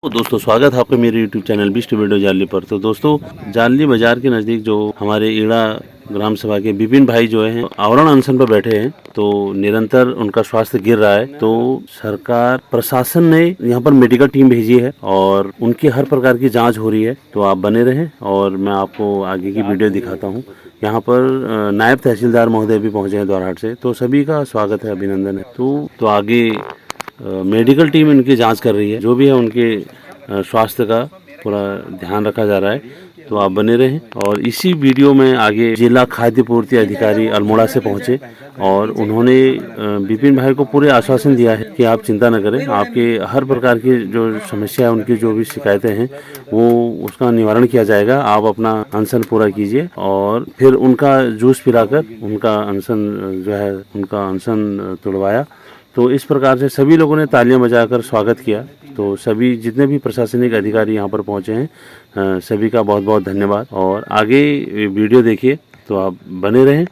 तो दोस्तों स्वागत है आपका मेरे YouTube चैनल बिस्ट वीडियो जाली पर। तो दोस्तों जाली बाजार के नज़दीक जो हमारे ईड़ा ग्राम सभा के विपिन भाई जो हैं आवरण अनशन पर बैठे हैं, तो निरंतर उनका स्वास्थ्य गिर रहा है। तो सरकार प्रशासन ने यहाँ पर मेडिकल टीम भेजी है और उनकी हर प्रकार की जांच हो रही है। तो आप बने रहें और मैं आपको आगे की वीडियो दिखाता हूँ। यहाँ पर नायब तहसीलदार महोदय भी पहुँचे हैं द्वारहाट से, तो सभी का स्वागत है, अभिनंदन है। तो आगे मेडिकल टीम इनकी जांच कर रही है, जो भी है उनके स्वास्थ्य का पूरा ध्यान रखा जा रहा है। तो आप बने रहें और इसी वीडियो में आगे जिला खाद्य पूर्ति अधिकारी अल्मोड़ा से पहुंचे और उन्होंने विपिन भाई को पूरे आश्वासन दिया है कि आप चिंता न करें, आपके हर प्रकार की जो समस्या है, उनकी जो भी शिकायतें हैं वो उसका निवारण किया जाएगा। आप अपना अनशन पूरा कीजिए और फिर उनका जूस पिलाकर उनका अनशन जो है उनका अनशन तुड़वाया। तो इस प्रकार से सभी लोगों ने तालियां बजाकर स्वागत किया। तो सभी जितने भी प्रशासनिक अधिकारी यहाँ पर पहुँचे हैं सभी का बहुत बहुत धन्यवाद। और आगे वीडियो देखिए, तो आप बने रहें।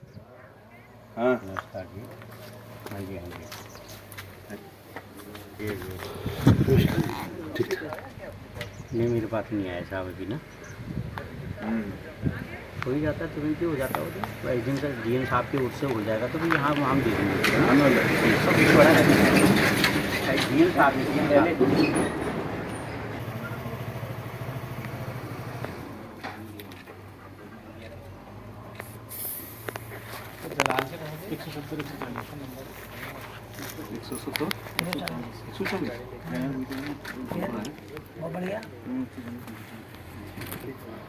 नहीं, मेरे पास नहीं आया साहब अभी ना। हो ही जाता है, तुरंत ही हो जाता है। तो एक दिन तक डीएम साहब के उससे हो जाएगा तो भी यहाँ हम देखेंगे। सब बड़ा डीएम साहब बढ़िया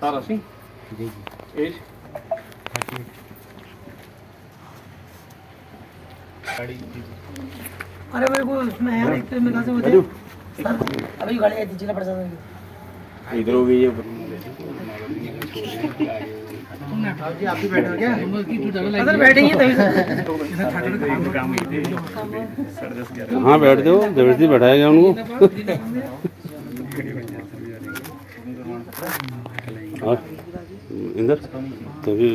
तारा सिंह जी जी एज अरे मेरे को उसमें है एक तो मेरे से मुझे सर अभी गाड़ी आई थी जिला प्रशासन की। इधर हो गई है। आप भी बैठे हो क्या? अंदर बैठेंगे तभी। हाँ बैठ दो, जबरदस्ती बैठाया गया उनको। और इंदर तभी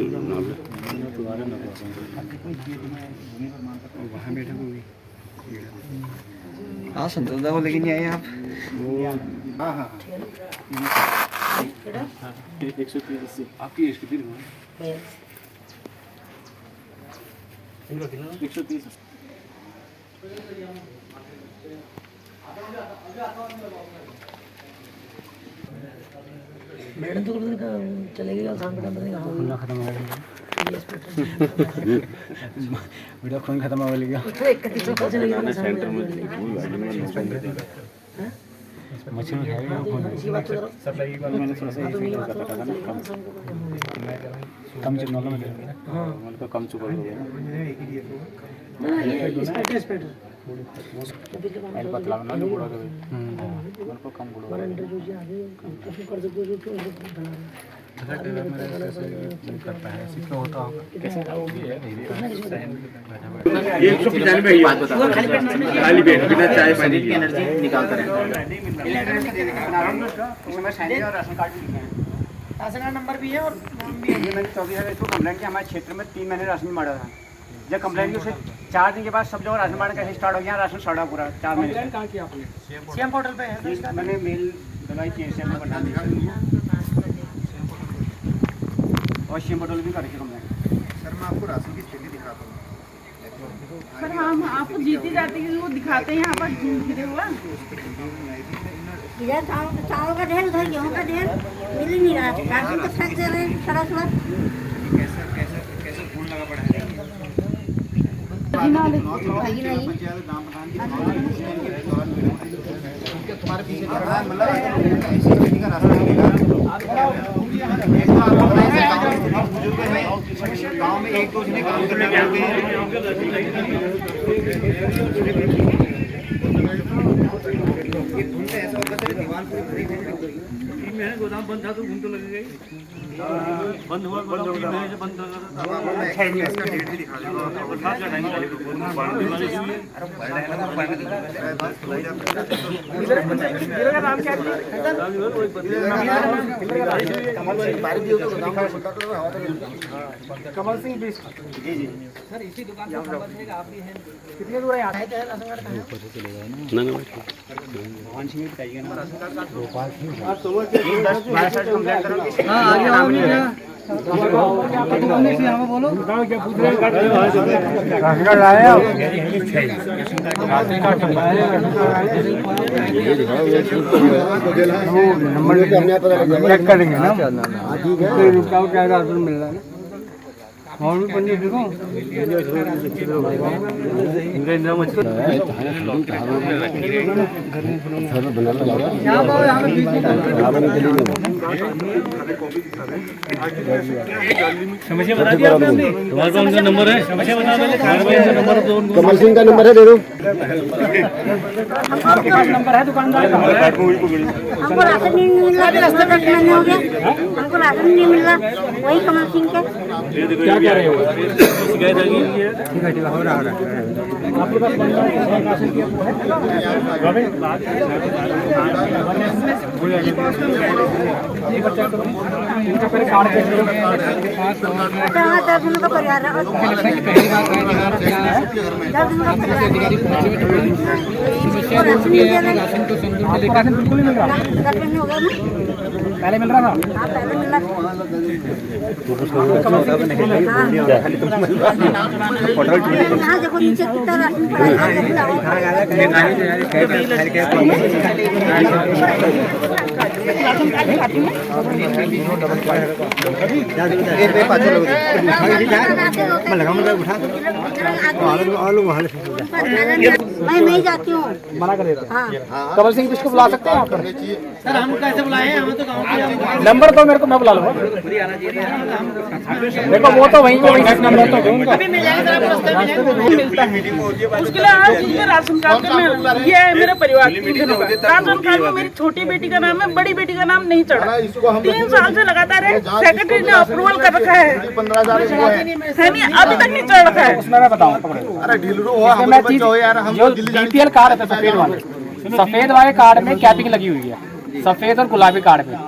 हाँ संतोष दा को लेके नहीं आए आप? हाँ हाँ 130 आपकी एज कितनी है? 130। मैडम तो चले गए शाम का खून खत्म हो गया। वीडियो खून खत्म हो गया। चले गए सेंटर में मछली में खाएगा खून। सब लगी बात मैंने थोड़ा सा कम चुन नॉर्मल में हाँ मन को कम चुका हो गया। ना ये स्पेटर एल पतला बना लो बड़ा कर मन को कम गुड़ हमारा इंटरव्यू जी आगे अपने कर सकते हो क्यों खाली पेट बिना चाय पानी की एनर्जी निकालता रहता है। राशन कार्ड नंबर भी है और नाम भी है। ये मैंने 24 इसको कंप्लेंट किया। हमारे क्षेत्र में 3 महीने राशन मारा था। जब कंप्लेंट की उसे 4 दिन के बाद सब जगह राशन मारना कैसे स्टार्ट हो गया। राशन सड़ा पूरा 4 महीने से। कहाँ किया आपने? सीएम पोर्टल पे है इसका। मैंने मेल दवाई की सीएम में बता दिया और सीएम पोर्टल भी करके कंप्लेंट। सर मैं आपको राशन की स्थिति दिखाता हूँ। सर हम आपको जीती जाती है वो दिखाते हैं यहाँ पर गिरे हुआ। इधर चावल का ढेर, उधर गेहूँ का ढेर, मिल ही नहीं रहा। राशन तो फेंक दे रहे हैं सड़क पर। कैसे फोन लगा पड़ा है? तुम्हारे पीछे मतलब ऐसी स्थिति का रास्ता मिलेगा। एक तो आपको बुजुर्ग हैं गाँव में, एक तो जिन्हें काम करने जाते हैं। ये धुंध से ऐसा होता है दीवार पूरी भरी भरी। मैंने गोदाम बंद था तो घूम तो लगेगा ही। बंद हुआ महीने से बंद इसका डेट भी दिखा कमल सिंह जी जी सर इसी दुकान से संबंध है आप भी हैं कितने दूर है यहाँ ना भगवान सिंह बताइएगा करेंगे ना क्या राशन मिल रहा है और भी पंडित देखो समस्या बता दिया आपने तुम्हारे पास उनका नंबर है समस्या बता दो नंबर दो कमल सिंह का नंबर है दे दो नंबर है दुकानदार का हमको राशन नहीं मिल रहा, 10 महीने हो गया हमको राशन नहीं मिल रहा। वही कमल सिंह का क्या कह रहे हो शिकायत आ गई है हाँ 10 दिनों का परिवार है, 10 दिनों का परिवार है। राशन मिल गया ना? राशन बिल्कुल नहीं मिल रहा 10 महीने हो गए ना? पहले मिल रहा था हाँ पहले मिल रहा। हाँ देखो नीचे कितना राशन पड़ा मैं नहीं जाती हूँ। मना कर देता हाँ कमल सिंह किसको बुला सकते हैं यहाँ पर सर हम कैसे बुलाए हैं हमें तो गाँव नंबर तो मेरे को मैं बुला लूँगा देखो वो तो वहीं नंबर तो दूंगा मिलता है उसके लिए आज मुझे राशन कार्ड में ये है मेरे परिवार की राशन कार्ड में मेरी छोटी बेटी का नाम है, बड़ी बेटी का नाम नहीं चढ़ा। 3 साल से लगातार है, सेक्रेटरी ने अप्रूवल कर रखा है नहीं, अभी तक नहीं चढ़ रखा है। उसमें मैं बताऊँ मैं चीज जो बीपीएल कार्ड है सफेद वाले कार्ड में कैपिंग लगी हुई है, सफेद और गुलाबी कार्ड में।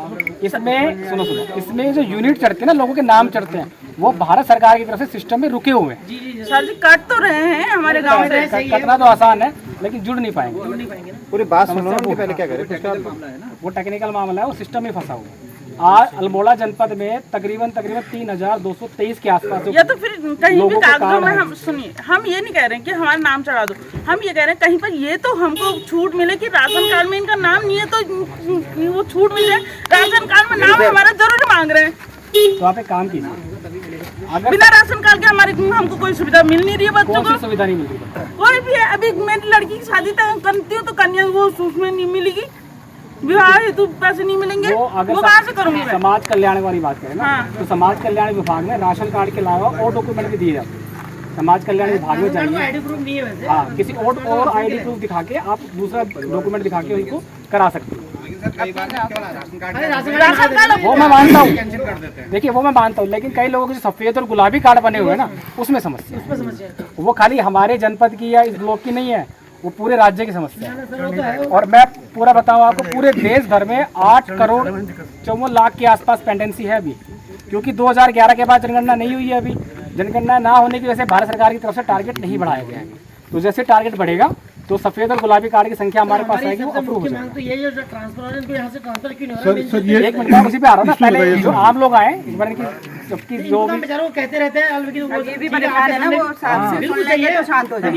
इसमें सुनो इसमें जो यूनिट चढ़ते हैं ना, लोगों के नाम चढ़ते हैं, वो भारत सरकार की तरफ से सिस्टम में रुके हुए हैं। सर जी कट तो रहे हैं हमारे गाँव में, कटना तो आसान है लेकिन जुड़ नहीं पाएंगे। पूरी बात सुनो ना, पहले क्या करें वो टेक्निकल मामला है, वो सिस्टम में फंसा हुआ है। आज अल्मोड़ा जनपद में तकरीबन 3223 के आसपास या तो फिर कहीं भी कागजों में हम सुनिए, हम ये नहीं कह रहे हैं कि हमारा नाम चढ़ा दो, हम ये कह रहे हैं कहीं पर ये तो हमको छूट मिले कि राशन कार्ड में इनका नाम नहीं है तो वो छूट मिल जाए। राशन कार्ड में नाम हमारा जरूर मांग रहे हैं, तो आप एक काम कीजिए, अगर बिना राशन कार्ड के हमारे हमको कोई सुविधा मिल नहीं रही है बच्चों को, सुविधा नहीं मिल रही कोई भी है। अभी मेरी लड़की की शादी करती हूँ तो कन्या वो उसमें नहीं मिलेगी, विवाह हेतु पैसे नहीं मिलेंगे, वो कहाँ से करूँगी मैं? समाज कल्याण वाली बात करें ना, हाँ। तो समाज कल्याण विभाग में राशन कार्ड के अलावा और डॉक्यूमेंट भी दिए जाते हैं। समाज कल्याण विभाग में जाइए, हाँ किसी और आईडी प्रूफ दिखा के आप दूसरा डॉक्यूमेंट दिखा के उनको करा सकते हैं। वो मैं मानता हूँ, देखिए वो मैं मानता हूँ, लेकिन कई लोगों के सफेद और गुलाबी कार्ड बने हुए हैं ना, उसमें समस्या वो खाली हमारे जनपद की या इस ब्लॉक की नहीं है, वो पूरे राज्य की समस्या है। और मैं पूरा बताऊँ आपको, पूरे देश भर में 8,54,00,000 के आसपास पेंडेंसी है अभी, क्योंकि 2011 के बाद जनगणना नहीं हुई है। अभी जनगणना ना होने की वजह से भारत सरकार की तरफ से टारगेट नहीं बढ़ाया गया है। तो जैसे टारगेट बढ़ेगा तो सफेद और गुलाबी कार्ड की संख्या हमारे पास आएगी, वो अप्रूव हो जाएगी। एक मिनट में उसी पे आ रहा हूँ ना, पहले जो आम लोग आए इस बार की जबकि जो कहते रहते हैं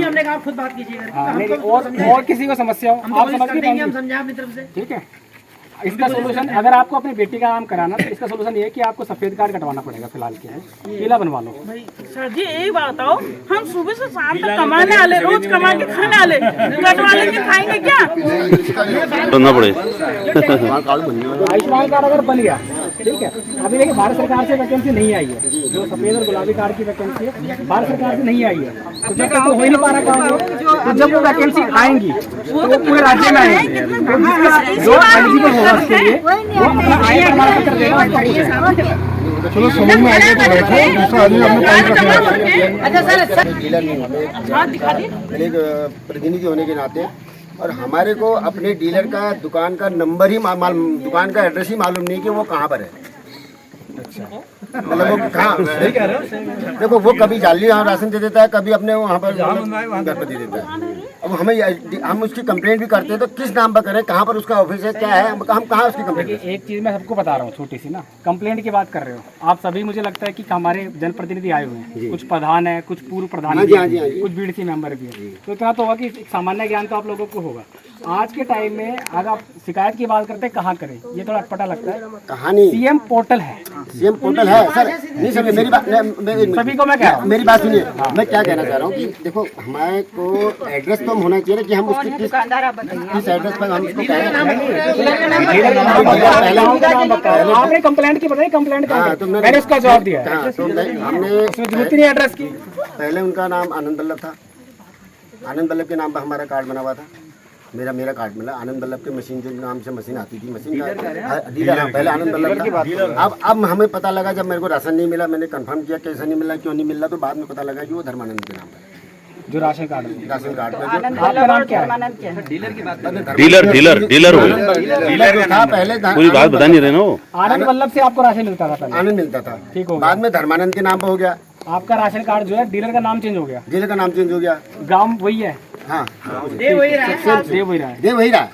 हमने कहा खुद बात कीजिएगा और किसी को समस्या हो आप समझ नहीं पाएंगे, ठीक है। इसका सोल्यूशन अगर आपको अपनी बेटी का नाम कराना तो इसका सोल्यूशन ये है कि आपको सफेद कार्ड कटवाना पड़ेगा, फिलहाल के पीला बनवा लो। सर जी एक बात बताओ, हम सुबह से शाम तक कमाने वाले, रोज कमा के खाने वाले, कटवा लेंगे खाएंगे क्या? करना पड़े आयुष्मान कार्ड अगर बन गया ठीक है, अभी देखिए भारत सरकार से वैकेंसी नहीं आई है, जो सफेद और गुलाबी कार्ड की वैकेंसी है भारत सरकार से नहीं आई है, तो जब तक तो हो ही नहीं पा रहा काम, तो जब वो वैकेंसी आएंगी वो तो पूरे राज्य में आएंगी, जो एलिजिबल होगा उसके लिए वो अपना आय प्रमाण पत्र देगा। चलो समझ में आ गया तो बैठो, दूसरा आदमी अपने काम रखेगा। अच्छा सर डीलर नहीं होते, एक प्रतिनिधि होने के नाते, और हमारे को अपने डीलर का दुकान का नंबर ही दुकान का एड्रेस ही मालूम नहीं कि वो कहाँ पर है। राशन को? मतलब वो कहाँ देखो, वो कभी जाली यहाँ राशन दे देता है, कभी अपने वहाँ पर घर पर दे देता है। अब हम उसकी कंप्लेंट भी करते हैं, तो किस नाम पर करें, कहाँ पर उसका ऑफिस है, क्या है, हम कहाँ उसकी कंप्लेंट? एक चीज मैं सबको बता रहा हूँ छोटी सी ना, कंप्लेंट की बात कर रहे हो आप सभी, मुझे लगता है कि हमारे जनप्रतिनिधि आए हुए हैं, कुछ प्रधान है, कुछ पूर्व प्रधान भी हैं, कुछ बीडीसी मेंबर भी है, तो इतना तो होगा कि एक सामान्य ज्ञान तो आप लोगों को होगा। आज के टाइम में अगर आप शिकायत की बात करते हैं कहाँ करें, ये थोड़ा अटपटा लगता है। कहानी सीएम पोर्टल है, सीएम पोर्टल है सर। नहीं सर, मेरी बात सभी को मैं कह रहा हूँ, मेरी बात सुनिए, मैं क्या कहना चाह रहा हूँ कि देखो, हमारे को एड्रेस तो होना चाहिए ना कि हम उसकी किस एड्रेस पर हम उसको आपने कंप्लेंट की बताई, कंप्लेंट मैंने उसका जवाब दिया है, तो हमने जरूरत नहीं एड्रेस की। पहले उनका नाम आनंद वल्लभ था, आनंद वल्लभ के नाम पर हमारा कार्ड बना हुआ था, मेरा कार्ड मिला आनंद वल्लभ के मशीन जो नाम से मशीन आती थी, मशीन का डीलर, पहले आनंद वल्लभ था। अब हमें पता लगा, जब मेरे को राशन नहीं मिला, मैंने कंफर्म किया कैसे नहीं मिला, क्यों नहीं मिला, तो बाद में पता लगा कि वो धर्मानंद के नाम है, जो राशन कार्ड में आपका नाम क्या है? डीलर जो था पहले पूरी बात बता नहीं रहे ना वो। आनंद वल्लभ से आपको राशन मिलता था पहले? आनंद मिलता था, ठीक हो, बाद में धर्मानंद के नाम पर हो गया। आपका राशन कार्ड जो है डीलर का नाम चेंज हो गया, डीलर का नाम चेंज हो गया, ग्राम वही है, हाँ दे वही रहा है, दे वही रहा।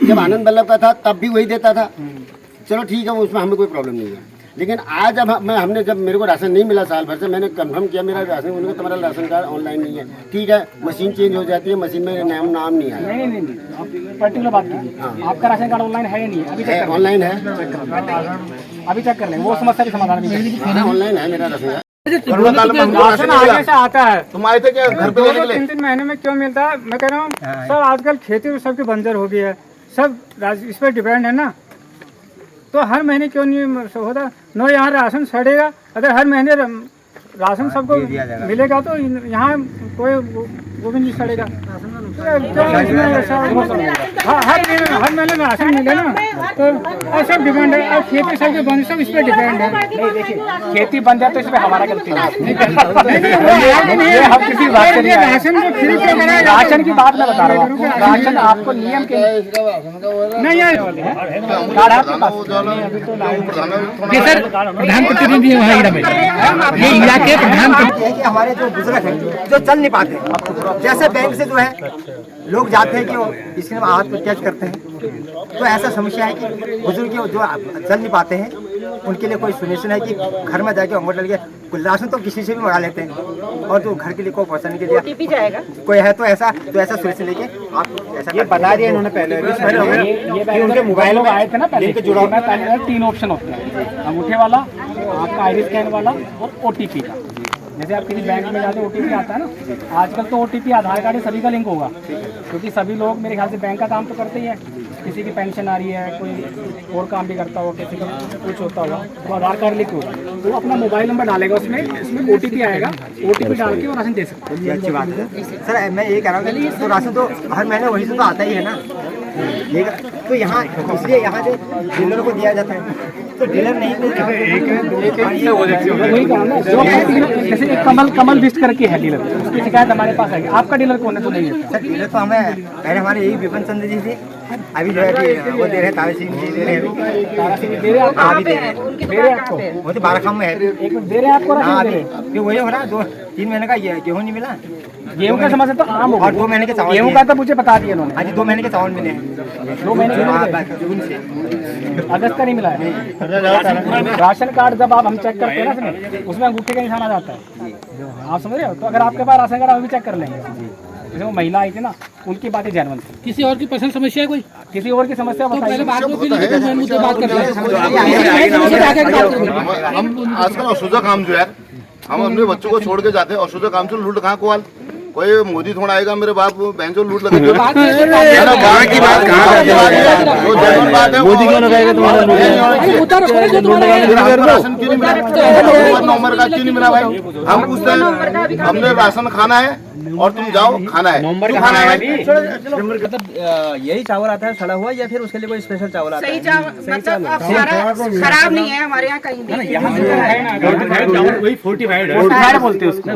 जब आनंद वल्लभ का था तब भी वही देता था, चलो ठीक है, उसमें हमें कोई प्रॉब्लम नहीं है। लेकिन आज अब हमने जब मेरे को राशन नहीं मिला साल भर से, मैंने कंफर्म किया मेरा राशन, उन्होंने तुम्हारा राशन कार्ड ऑनलाइन नहीं है, ठीक है, मशीन चेंज हो जाती है, मशीन में नाम नहीं आया। नहीं आप पर्टिकुलर बात कीजिए, आपका राशन कार्ड ऑनलाइन है या नहीं है? अभी चेक कर, ऑनलाइन है, अभी चेक कर लेंगे, वो समस्या भी समाधान भी ऑनलाइन है मेरा राशन। राशन आगे से आता है, तुम आए थे क्या घर पे लेने के लिए? 3 महीने में क्यों मिलता है? मैं कह रहा हूँ सर, आजकल खेती सबकी बंजर हो गई है, सब इस पर डिपेंड है ना, तो हर महीने क्यों नहीं होता? नो, यहाँ राशन सड़ेगा, अगर हर महीने राशन सबको मिलेगा तो यहाँ कोई वो भी नहीं सड़ेगा। हर महीने राशन मिले ना, तो और सब डिपेंड है, और खेती सबके बंद, सब इस पर डिपेंड है। नहीं देखिए, खेती बंद है तो इसमें हमारा गलती नहीं, हम किसी बात से नहीं आए। राशन की बात मैं बता रहा हूँ, राशन आपको नियम के नहीं है कार्ड आपके पास। सर प्रधानमंत्री ये इलाके प्रधान कि हमारे जो बुजुर्ग हैं जो चल नहीं पाते, जैसे बैंक से जो है लोग जाते हैं कि वो इसके हाथ में कैच करते हैं, तो ऐसा समस्या है कि बुजुर्ग जो चल नहीं पाते हैं उनके लिए कोई सोल्यूशन है कि घर में जाके अंगूठा लगे राशन तो किसी से भी मंगा लेते हैं, और जो घर के लिए को पहुँचाने के लिए OTP जाएगा कोई है तो ऐसा सोल्यूशन लेके आप ऐसा ये बता दिया इन्होंने पहले। ये उनके मोबाइल में आए थे ना पहले, जुड़ा हुआ पहले 3 ऑप्शन होते हैं, अंगूठे वाला, आपका आईडी स्कैन वाला और OTP का। जैसे आप किसी बैंक में जाते OTP आता है ना, आजकल तो OTP आधार कार्ड सभी का लिंक होगा, क्योंकि सभी लोग मेरे ख्याल से बैंक का काम तो करते ही है, किसी की पेंशन आ रही है, कोई और काम भी करता हो, किसी का कुछ होता होगा, तो आधार कार्ड लिंक होगा, तो वो अपना मोबाइल नंबर डालेगा, उसमें OTP आएगा, OTP डाल के वो राशन दे सकते हैं। अच्छी बात है सर, मैं ये कह रहा हूँ तो राशन तो हर महीने वही से तो आता ही है ना, ये तो यहाँ इसलिए यहाँ से डीलरों को दिया जाता है, तो डीलर नहीं जैसे एक कमल विस्ट करके है डीलर, उसकी शिकायत हमारे पास आएगी। आपका डीलर कौन है? तो नहीं है सर, डीलर तो हमें पहले हमारे यही विपिन चंद्र जी थे, अभी जो है वो दे रहे हैं, तारा सिंह जी दे रहे हैं, तारा सिंह दे रहे हैं आपको, वो तो 12 काम में है, एक मिनट दे रहे हैं आपको राशन, वही हो रहा 2-3 महीने का गेहूँ नहीं मिला, गेहूँ का समस्या तो आम होगा, और 2 महीने के चावल, गेहूँ का तो मुझे बता दिया उन्होंने, आज 2 महीने के चावल मिले हैं, 2 महीने जून से, अगस्त का नहीं मिला है। राशन कार्ड जब आप हम चेक करते हैं ना, उसमें अंगूठे का निशान आ जाता है, आप समझ रहे हो? तो अगर आपके पास राशन कार्ड हम भी चेक कर लेंगे। जैसे वो महिला आई थी ना, उनकी बात है जेन्युइन थी। किसी और की पर्सनल समस्या है, कोई किसी और की समस्या बताइए, बात को फिर मुझसे बात करते हैं। हम आजकल औषधा काम जो है, हम अपने बच्चों को छोड़ के जाते हैं, औषधा काम से लूट कहाँ को कोई मोदी थोड़ा आएगा मेरे बाप बहन जो लूट लगे, मोदी क्यों लगाएगा तुम्हारा? राशन क्यों नहीं मिला? नंबर का क्यों नहीं मिला भाई? हम पूछते हैं, हमने राशन खाना है, और तुम जाओ खाना है क्यों खाना है भाई? यही चावल आता है सड़ा हुआ या फिर उसके लिए कोई स्पेशल चावल आता है? सही चावल मतलब अब सारा खराब नहीं है हमारे यहाँ कहीं भी। वही 45 बोलते हैं उसको।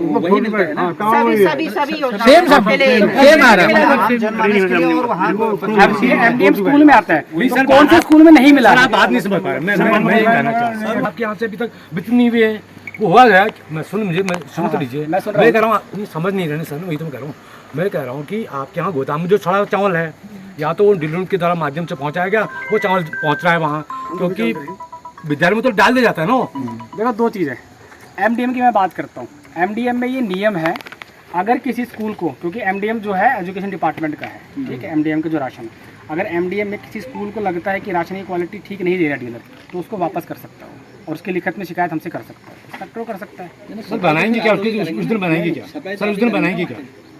सभी सभी सेम आ रहा है। एमडीएम स्कूल में आता है, तो कौन से स्कूल में नहीं मिला? आप बात नहीं समझ पा रहे। मैं ये कहना चाहता हूँ आपके यहाँ से अभी तक वितरण हुए हैं, वो हुआ गया। मैं सुन तो लीजिए। मैं कह रहा हूँ समझ नहीं रहे सर, वही तो मैं कह रहा हूँ। मैं कह रहा हूँ कि आपके यहाँ गोदाम में जो सड़ा चावल है, या तो वो डीलर के द्वारा माध्यम से पहुँचाया गया, वो चावल पहुँच रहा है वहाँ, क्योंकि विद्यालय में तो डाल दिया जाता है ना। देखो दो चीज़ है, एमडीएम की मैं बात करता हूँ। एमडीएम में ये नियम है, अगर किसी स्कूल को, क्योंकि एमडीएम जो है एजुकेशन डिपार्टमेंट का है, ठीक है, एमडीएम का जो राशन, अगर एमडीएम में किसी स्कूल को लगता है कि राशन की क्वालिटी ठीक नहीं दे रहा डीलर, तो उसको वापस कर सकता है और उसकी लिखित में शिकायत हमसे कर सकता है, इंस्पेक्टर कर सकता है। सर बनाएंगे क्या उस दिन बनाएंगे क्या सर? उस दिन बनाएंगे क्या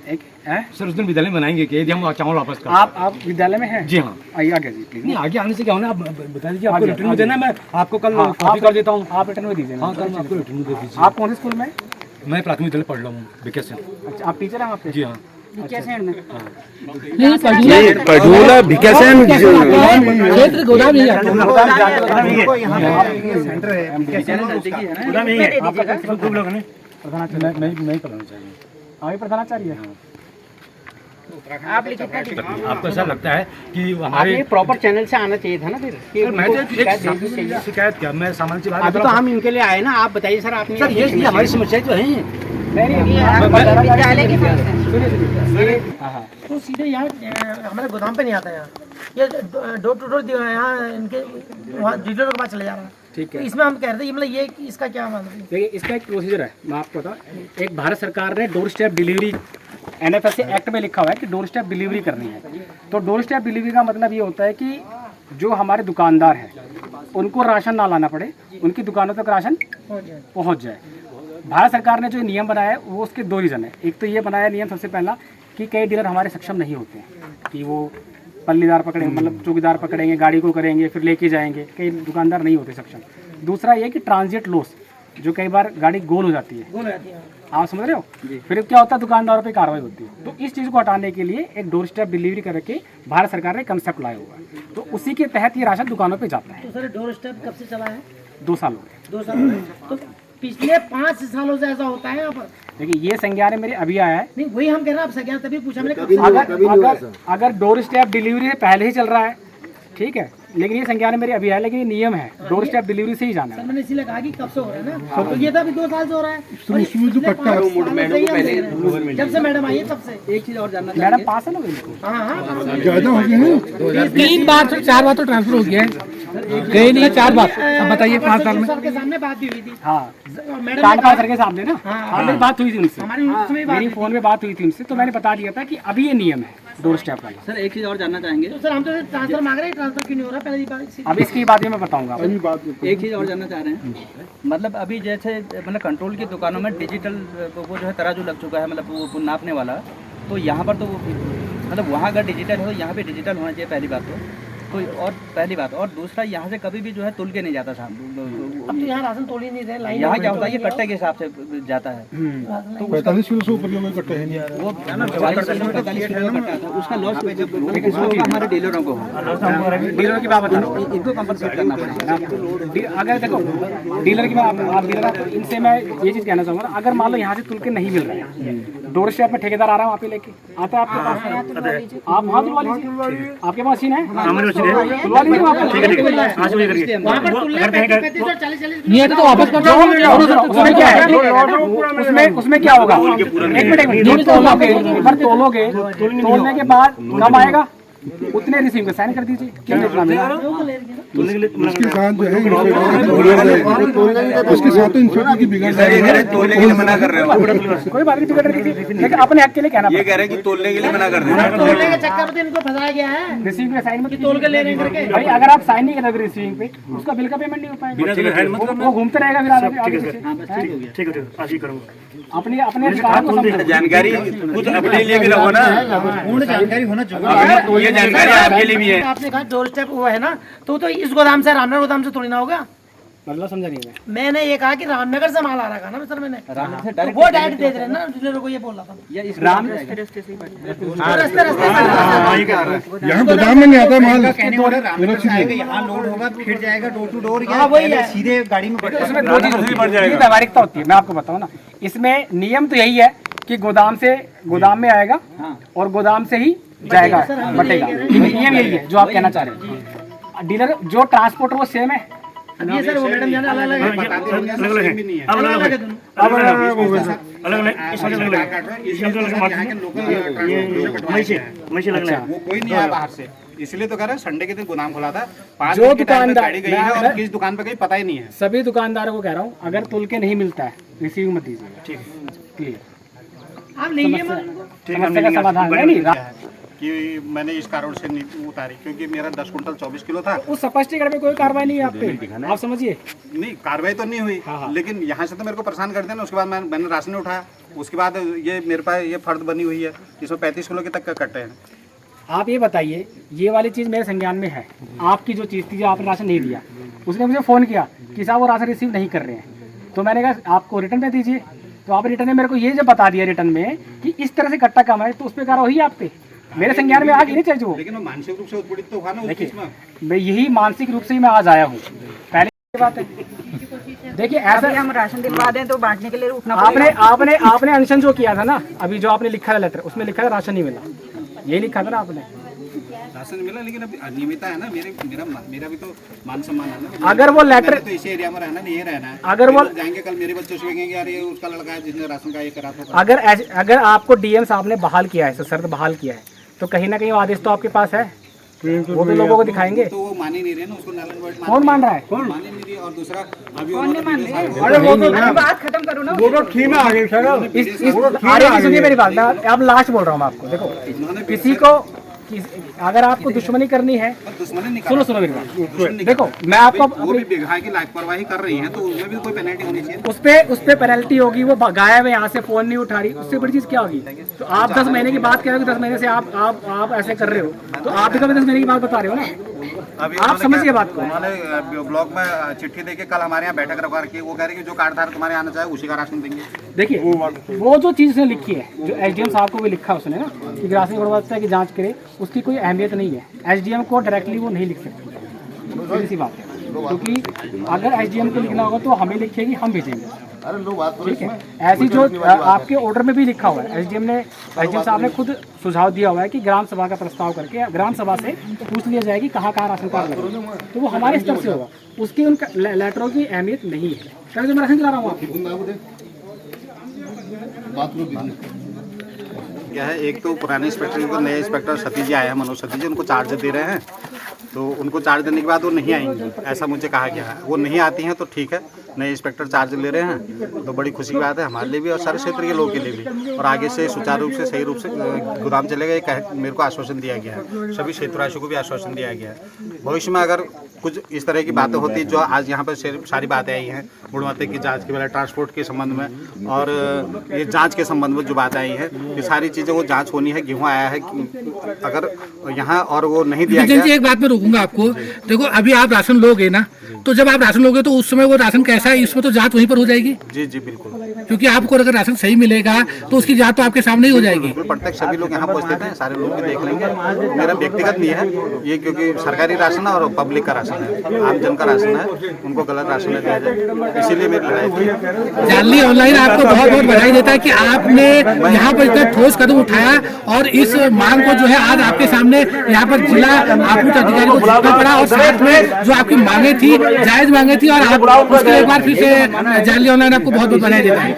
एक है सर? उस दिन विद्यालय में बनाएंगे क्या यदि हम चावल वापस कर? आप विद्यालय में हैं? जी हाँ। आइए आगे जी प्लीज। नहीं आगे आने से क्या होना, आप बता दीजिए। आपको रिटर्न में देना है, मैं आपको कल कॉपी कर देता हूँ। आप रिटर्न में दीजिए। हाँ कल मैं आपको रिटर्न में दे दीजिए। आप कौन से स्कूल में? मैं प्राथमिक विद्यालय पढ़ रहा हूँ विकास। अच्छा, आप टीचर हैं वहाँ पे? जी हाँ। विकासैंड में? पडूला भिकासैंड क्षेत्र गोदाम नहीं है। मैं पढ़ना चाहिए। अभी प्रधानाचार्य है। आप लिखित ना दीजिए। आपको ऐसा लगता है कि हमारे प्रॉपर चैनल से आना चाहिए था ना फिर? सर मैं तो शिकायत क्या, मैं सामान्य सी बात अभी तो हम इनके लिए आए ना, आप बताइए सर। आपने सर ये हमारी समस्या तो है। विद्यालय की समस्या। तो सीधे यहाँ हमारे गोदाम पे नहीं आता यहाँ, ये डोर टू डोर यहाँ इनके वहाँ डीलरों के पास चले जा रहा है। ठीक है, तो इसमें हम कह रहे थे मतलब ये इसका क्या मतलब है? देखिए इसका एक प्रोसीजर है, मैं आपको बताऊँ। एक भारत सरकार ने door step delivery NFSA act में लिखा हुआ है कि डोर स्टेप डिलीवरी करनी है। तो डोर स्टेप डिलीवरी का मतलब ये होता है कि जो हमारे दुकानदार हैं उनको राशन ना लाना पड़े, उनकी दुकानों तक राशन पहुँच जाए। भारत सरकार ने जो नियम बनाया है वो उसके दो रीज़न है। एक तो ये बनाया नियम सबसे पहला कि कई डीलर हमारे सक्षम नहीं होते हैं कि वो पल्लीदार पकड़ेंगे, मतलब चौकीदार पकड़ेंगे, गाड़ी को करेंगे, फिर लेके जाएंगे, कई दुकानदार नहीं होते सक्षम। दूसरा ये कि ट्रांजिट लॉस, जो कई बार गाड़ी गोल हो जाती है, आप समझ रहे हो, फिर क्या होता है दुकानदारों पे कार्रवाई होती है। तो इस चीज़ को हटाने के लिए एक डोर स्टेप डिलीवरी करके भारत सरकार ने कंसेप्ट लाया हुआ है। तो उसी के तहत ये राशन दुकानों पे जाता है। तो सर डोर स्टेप कब से चला है? 2 साल हो गए। 2 साल। तो पिछले 5 सालों से ऐसा होता है यहाँ पर? देखिए ये संज्ञान है मेरे अभी आया है। नहीं वही हम कह रहे हैं, आप संज्ञान तभी पूछा मैंने। अगर डोर स्टेप डिलीवरी पहले ही चल रहा है, ठीक है, लेकिन ये संज्ञान मेरे अभी है, लेकिन ये नियम है डोर स्टेप डिलीवरी से ही जाना है। सर मैंने इसीलिए कहा कि कब से हो रहा है ना, तो ये तो अभी 2 साल से हो रहा है। और पिछले 5 सालों से ही जब से मैडम आई है तब से। एक चीज और जानना चाहिए, मैडम 5 साल हो गए? हाँ ज्यादा हो गए। 3 बार से 4 बार तो ट्रांसफर हो गया है, गए नहीं 4 बार। अब बताइए 5 साल में। सर के सामने बात भी हुई थी। हाँ मैडम सर के सामने ना, हाँ मेरी बात हुई थी उनसे, मेरी फोन में बात हुई थी उनसे, तो मैंने बता दिया था कि अभी ये नियम है डोर स्टेप वाला। सर एक चीज और जानना चाहेंगे। तो सर हम तो ट्रांसफर मांग रहे हैं, ट्रांसफर क्यों नहीं हो रहा पहले बात? अब इसकी बात मैं बताऊंगा। एक चीज और जानना चाह रहे हैं, मतलब अभी जैसे मतलब कंट्रोल की दुकानों में डिजिटल वो जो है तराजू लग चुका है, मतलब वो नापने वाला, तो यहाँ पर तो मतलब वहाँ अगर डिजिटल हो, यहाँ पे डिजिटल होना चाहिए पहली बात तो और पहली बात, और दूसरा यहाँ से कभी भी जो है तुल के नहीं जाता था। अब तो यहाँ राशन तोड़ ही नहीं रहे, लाइन यहाँ क्या होता है ये कट्टे के हिसाब से जाता है। तो 45 किलो से ऊपर जो कट्टे हैं वो 45 किलो का कट्टा था, उसका लॉस हमारे डीलरों को, डीलर की बात बता रहा हूँ, इनको कंपनसेट करना पड़ेगा। अगर देखो डीलर की बात, आप डीलर, इनसे मैं ये चीज़ कहना चाहूँगा, अगर मान लो यहाँ से तुल के नहीं मिल रहा है, डोर स्टेप में ठेकेदार आ रहा है वहाँ पे लेके आता है आपके पास, आप वहाँ तुलवा लीजिए, आपके पास मशीन है, तुलवा लीजिए वहाँ पर। नहीं है तो वापस कर दो। उसमें क्या है, उसमें क्या होगा, एक मिनट तोलोगे, तोलने के बाद कब आएगा उतने रिसीव का साइन कर दीजिए। क्या उसके साथ जो है उसके साथ तो इंस्पेक्टर की बिगड़ तोलने के लिए मना कर रहे हो, कोई बात नहीं, बिगड़ रही थी, लेकिन अपने हक के लिए कहना ये कह रहे हैं कि तोलने के लिए मना कर रहे हैं। तोड़ने के चक्कर में इनको फंसाया गया है, रिसीविंग का साइन मत तोल के ले रहे हैं करके। भाई अगर आप साइन नहीं करोगे रिसीविंग पे, उसका बिल का पेमेंट नहीं हो पाएगा, वो घूमते रहेगा फिर आगे। ठीक है, आज ही करूंगा। अपने अधिकार को समझो, जानकारी कुछ अपने लिए भी रखो ना, पूर्ण जानकारी होना चाहिए, ये जानकारी आपके लिए भी है। आपने कहा डोर स्टेप हुआ है ना, तो इस गोदाम से रामनगर गोदाम से थोड़ी ना होगा, मतलब समझा नहीं मैं। मैंने ये कहा कि रामनगर से माल आ रहा था ना सर, मैंने रामनगर से तो डायरेक्ट वो डायरेक्ट दे रहे हैं ना डीलरों को, ये बोल रहा था या इस राम रास्ते यहाँ गोदाम में नहीं आता माल। यहाँ लोड होगा फिर जाएगा डोर टू डोर, हाँ, वही है। सीधे गाड़ी में इसमें दो चीज होती है, ये व्यावहारिकता होती है। मैं आपको बताऊं ना, इसमें नियम तो यही है कि गोदाम में आएगा और गोदाम से ही जाएगा, बटेगा। नियम यही है जो आप कहना चाह रहे हैं। डीलर जो ट्रांसपोर्टर वो सेम है। ये सर वो मैडम जाने अलग अलग वो कोई नहीं आया बाहर से, इसलिए तो कह रहे हैं संडे के दिन गोदाम खुला था, 5 जो दिन के टाइम में दुकानदार- गाड़ी गई है और किस दुकान पे गई पता ही नहीं है। सभी दुकानदारों को कह रहा हूँ, अगर तुल के नहीं मिलता है रिसीव मत दीजिएगा। ठीक, क्लियर। आप लीजिए समस्या का समाधान है नहीं। कि मैंने इस कारण से नहीं उतारी क्योंकि मेरा 10 कुंटल 24 किलो था। उस स्पष्टीकरण में कोई कार्रवाई नहीं है आप पे, आप समझिए। नहीं कार्रवाई तो नहीं हुई, लेकिन यहाँ से तो मेरे को परेशान कर देना। उसके बाद मैंने राशन नहीं उठाया। उसके बाद ये मेरे पास ये फर्द बनी हुई है, इसमें 35 किलो के तक का कट्टे हैं। आप ये बताइए, ये वाली चीज़ मेरे संज्ञान में है। आपकी जो चीज़ थी, जो आपने राशन नहीं दिया, उसने मुझे फ़ोन किया कि साहब वो राशन रिसीव नहीं कर रहे हैं। तो मैंने कहा आपको रिटर्न में दीजिए। तो आप रिटर्न में मेरे को ये जब बता दिया रिटर्न में कि इस तरह से कट्टा कम है, तो उस पर कार्रवाई हुई आप पे। मेरे संज्ञान में आ गई नहीं चाहिए वो। लेकिन वो मानसिक रूप से उत्पीड़ित तो हुआ ना उस चीज में। मैं यही मानसिक रूप से ही मैं आज आया हूँ। पहले की बात है, देखिए ऐसा हम राशन दिलवा दें तो बांटने के लिए उठना आपने अनशन जो किया था ना, अभी जो आपने लिखा था लेटर, उसमें लिखा था राशन नहीं मिला, यही लिखा था ना आपने। राशन मिला, लेकिन अब अनियमितता है ना। मेरा भी तो मान सम्मान है ना। अगर वो लेटर तो इसी एरिया में रहना नहीं, ये रहना है। अगर वो जाएंगे कल मेरे बच्चे सोचेंगे यार ये उसका लड़का है जिसने राशन का ये करा था। अगर आपको डीएम साहब ने बहाल किया है, शर्त बहाल किया है, तो कहीं ना कहीं आदेश तो आपके पास है, वो तो लोगों को दिखाएंगे। तो वो मान ही नहीं रहे ना, उसको null and void कौन मान रहा है? मान ही नहीं रही। और दूसरा अभी बात खत्म करो ना। आगे सुनिए मेरी बात, मैं अब लास्ट बोल रहा हूँ मैं आपको। देखो किसी को अगर आपको दुश्मनी करनी है, दुश्मनी नहीं सुनो मेरी बात। देखो मैं आपको वो भी विभाग की लापरवाही कर रही है, तो उसमें भी कोई पेनल्टी होनी चाहिए। उस पे पेनल्टी होगी। वो गायब है यहाँ से, फोन नहीं उठा रही, उससे बड़ी चीज क्या होगी? तो आप 10 महीने की बात कर रहे हो, 10 महीने से आप ऐसे कर रहे हो, तो आप भी कभी 10 महीने की बात बता रहे हो ना। आप समझिए बात को। उन्होंने ब्लॉक में चिट्ठी देके कल हमारे यहाँ बैठक रखवा रखी है। वो कह रहे हैं कि जो कार्डधारक तुम्हारे आना चाहे उसी का राशन देंगे। देखिए वो जो चीज़ उसने लिखी है, जो एसडीएम साहब को भी लिखा है उसने ना कि राशन गुणवत्ता की जांच करे, उसकी कोई अहमियत नहीं है। एसडीएम को डायरेक्टली वो नहीं लिख सकते, सीधी सी बात है। क्योंकि अगर एसडीएम को लिखना होगा तो हमें लिखेगी, हम भेजेंगे। ठीक है, ऐसी जो आपके ऑर्डर में भी लिखा हुआ है, एसडीएम साहब ने खुद सुझाव दिया हुआ है कि ग्राम सभा का प्रस्ताव करके ग्राम सभा से पूछ लिया जाए कि कहाँ राशन कार्ड लगेगा, तो वो हमारे स्तर से होगा। उसकी उन लेटरों की अहमियत नहीं है। कल जो मैं राशन चला रहा हूँ आपको क्या है, एक तो पुराने इंस्पेक्टर को नए इंस्पेक्टर सतीश जी आए हैं, मनोज सतीश जी, उनको चार्ज दे रहे हैं। तो उनको चार्ज देने के बाद वो नहीं आएंगी, ऐसा मुझे कहा गया है। वो नहीं आती हैं तो ठीक है, नए इंस्पेक्टर चार्ज ले रहे हैं तो बड़ी खुशी की बात है हमारे लिए भी और सारे क्षेत्र के लोगों के लिए भी। और आगे से सुचारू रूप से सही रूप से गोदाम चलेगा, ये मेरे को आश्वासन दिया गया है। सभी क्षेत्रवासियों को भी आश्वासन दिया गया है। भविष्य में अगर कुछ इस तरह की बातें होती जो आज यहाँ पर सारी बातें आई हैं, गुणवत्ता की जांच के पहले ट्रांसपोर्ट के संबंध में और ये जांच के संबंध में जो बातें आई हैं, ये सारी चीज़ें वो जांच होनी है। गेहूँ आया है अगर यहाँ और वो नहीं दिया गया। एक बात में रोकूंगा आपको। देखो अभी आप राशन लोगे ना, तो जब आप राशन लोगे तो उस समय वो राशन कैसा है इसमें तो जांच वहीं पर हो जाएगी। जी जी बिल्कुल, क्योंकि आपको अगर राशन सही मिलेगा तो उसकी जांच तो आपके सामने ही हो जाएगी। प्रत्यक्ष सभी लोग यहाँ पहुँचते थे, सारे लोग भी देख लेंगे। मेरा व्यक्तिगत नहीं है ये, क्योंकि सरकारी राशन है और पब्लिक का राशन है, आम जन का राशन है, उनको गलत राशन न दिया जाए, इसीलिए मेरी लड़ाई थी। जानली ऑनलाइन आपको बहुत बहुत बधाई देता है कि आपने यहाँ पर इतना ठोस कदम उठाया और इस मांग को जो है आज आपके सामने यहाँ पर जिला आपूर्ति अधिकारी को झुकना पड़ा और साथ में जो आपकी मांगे थी, जायज मांगे थी, और आप उसके एक बार फिर से जानली ऑनलाइन आपको बहुत बहुत बधाई देता है।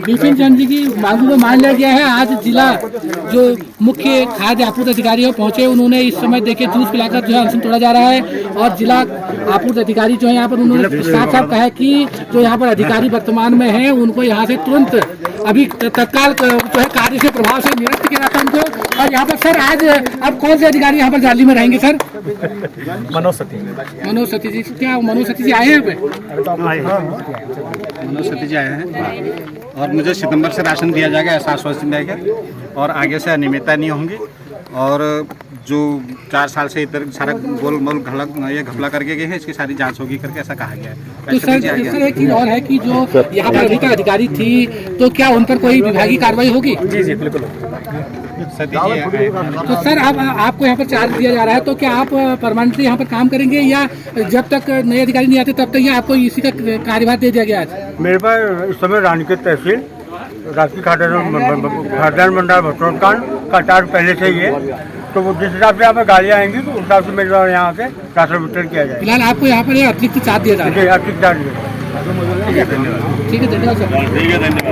विपिन चंद जी की मांगों को मान लिया गया है। आज जिला जो मुख्य खाद्य आपूर्ति अधिकारी पहुंचे, उन्होंने इस समय देखिए जूस पिलाकर जो है अनशन तोड़ा जा रहा है और जिला आपूर्ति अधिकारी जो है यहाँ पर उन्होंने साफ साफ कहा है कि जो यहाँ पर अधिकारी वर्तमान में हैं उनको यहाँ से तुरंत अभी तत्काल जो है कार्य से प्रभाव से निरस्त किया जाता है उनको। और यहाँ पर सर आज अब कौन से अधिकारी यहाँ पर जाली में रहेंगे सर? मनोज सतीश जी। क्या मनोज सतीश जी जी आए हैं यहाँ पे? मनोज सती जी आए हैं और मुझे सितंबर से राशन दिया जाएगा ऐसा आश्वासन दिया गया और आगे से अनियमितता नहीं होंगी और जो 4 साल से इधर सारा गोल मोल घपला करके गए हैं इसकी सारी जांच होगी करके ऐसा कहा गया है। तो सर एक चीज और है कि जो यहाँ पर अभी तक अधिकारी थी तो क्या उन पर कोई विभागीय कार्रवाई होगी? जी बिल्कुल। सती जी आए हैं। तो सर अब आपको यहाँ पर चार्ज दिया जा रहा है तो क्या आप परमानेंटली यहाँ पर काम करेंगे या जब तक नए अधिकारी नहीं आते तब तक यहाँ आपको इसी का कार्यभार दे दिया गया है? मेरे पास इस समय रानीखेत तहसील राष्ट्रीय खाद्यान्न भंडार भटोटकांड का चार्ज पहले से ही है, तो वो जिस हिसाब से यहाँ पर गाड़ियाँ आएंगी तो उस हिसाब से मेरे द्वारा यहाँ से राशन वितरण किया जाएगा। फिलहाल आपको यहाँ पर अतिरिक्त चार्ज दिया जा रहा है? अतिरिक्त चार्ज दिया। ठीक है धन्यवाद सर। ठीक है, धन्यवाद।